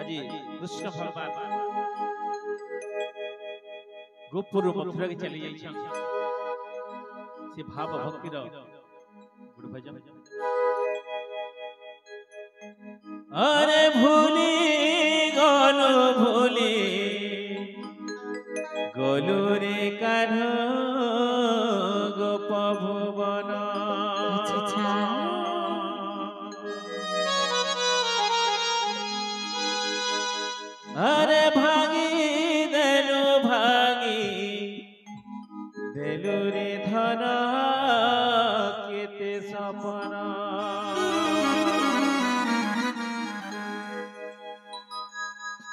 আজি কৃষ্ণ ভগবান গোপুর মথুরা কে চলে যাইছেন সে ভাব ভক্তির গুড ভজন আরে ভুলি গলু রে কান গোপ ভুবন আরে ভাঙি দেলু রে ধন কেতে সপন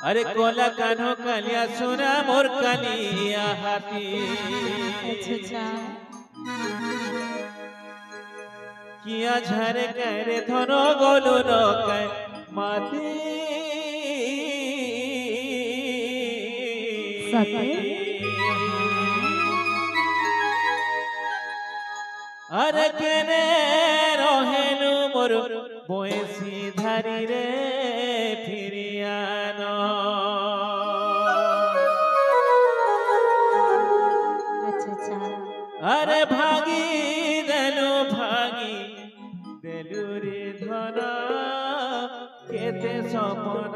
अरे कोला कान्हो कालिया सोना मोर कालिया हाथी किया झरे करे धनो गोलू न कै माती अरे केने रहेनु मोर बोएसी धारी रे फिरियानो अरे भागी देलु रे धन केते सपन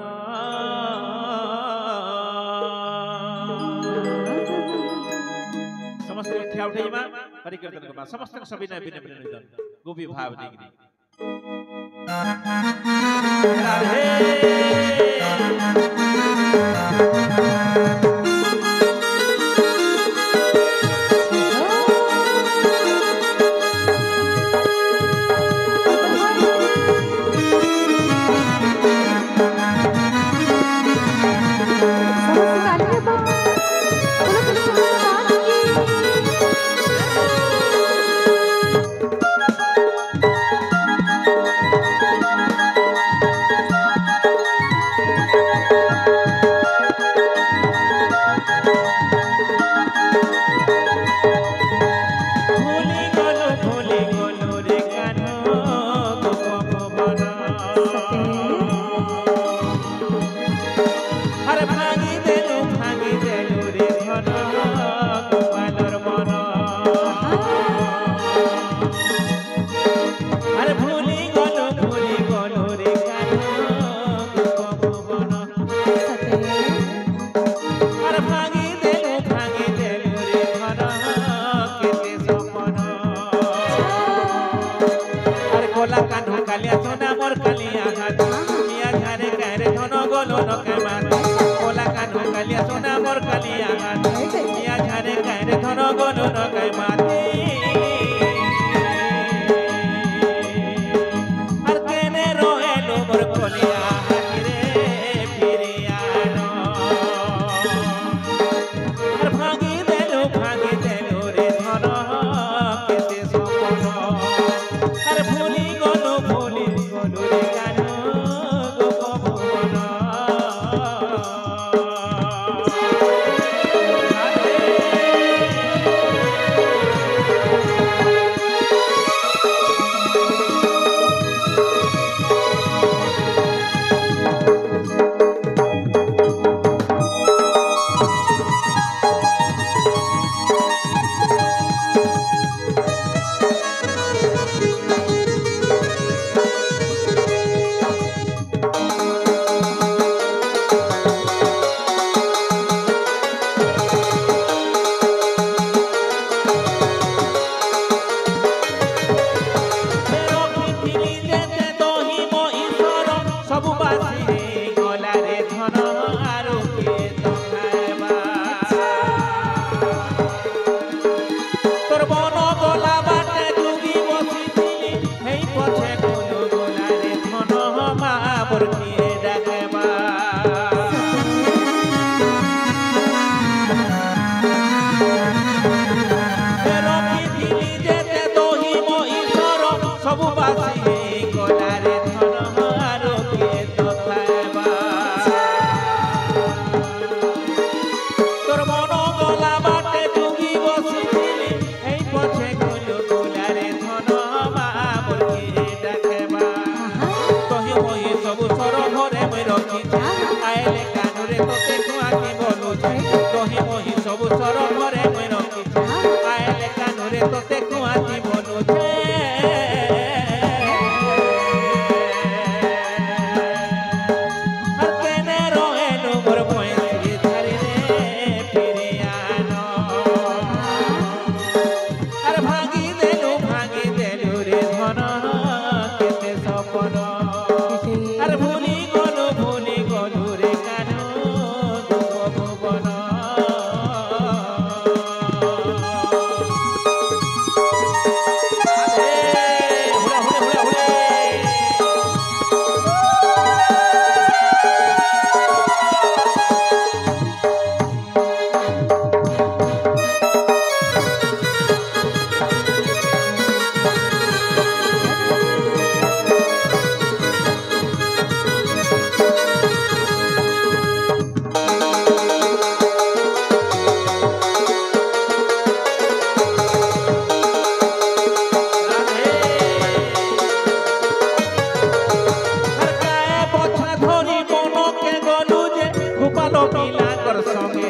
समस्त ठिया उठैमा परिकीर्तन करबा समस्त सविनय विनय निवेदन गोपी भाव देगिरी राधे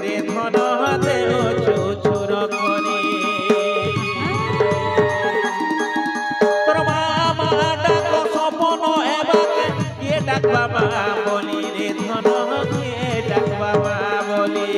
রে ধন দেও চুচুর করে তোর মামা ডাক স্বপন এবাকে কে ডাক বাবা বলি রে ধন কে ডাক বাবা বলি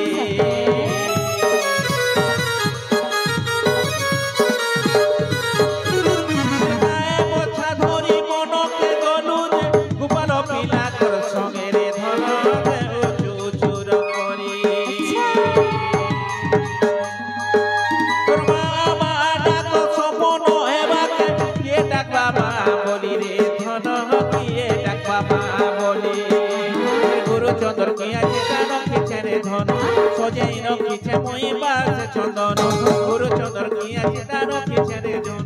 সজাই রখিছে মই বাস চন্দন গুরু চন্দর কি আছে তার রখিছে রে জন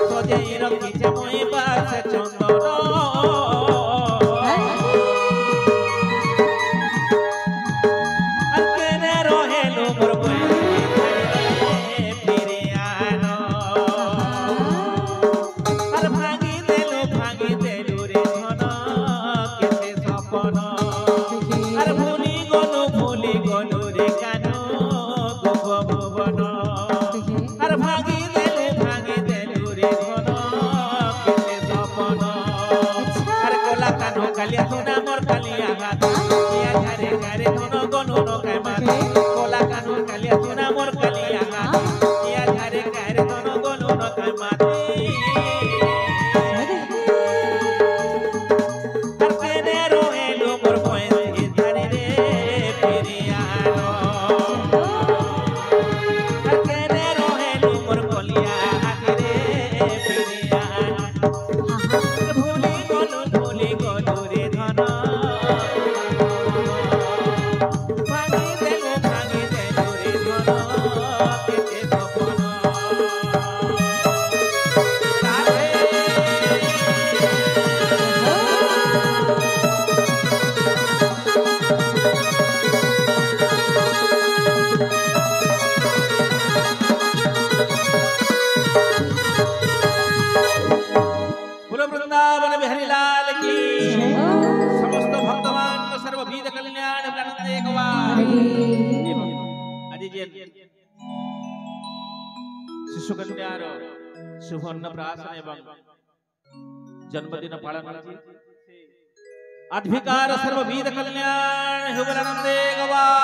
সজাই রখিছে মই বাস চন্দন আর কেনে রহেলু মোর ফিরে আনো আর ভাঙি দেলু রে ধন কেতে সপন আর ভুলি গলু রে কানো ভুবন আর ভাঙি দেলু রে ধন কেতে সপন আর কোলা কানো কালিয়া সোনা মোর কালিয়া হাত ইয়া ধারে ধারে ধন গনু নকায় মাত কোলা কানো কালিয়া সোনা মোর কালিয়া হাত ইয়া ধারে ধারে ধন গনু নকায় মাত আর কেনে রহেলু মোর পয়সি ধারে রে ফিরে আনো আর কেনে রহেলু মোর কলিয়া হাতে রে ফিরে আনো ভুলি গলু রে ধন ভাঙি দেলু রে ধন কেতে সপন बोलो वृंदावन बिहारी लाल की समस्त भक्तमान सर्वविध कल्याण प्राणंदे गवार आज जे शिशु कन्यार शुभ अन्नप्राशन एवं जन्मदिन पालन होछि अद्भिकार सर्वविध कल्याण हे प्राणंदे गवार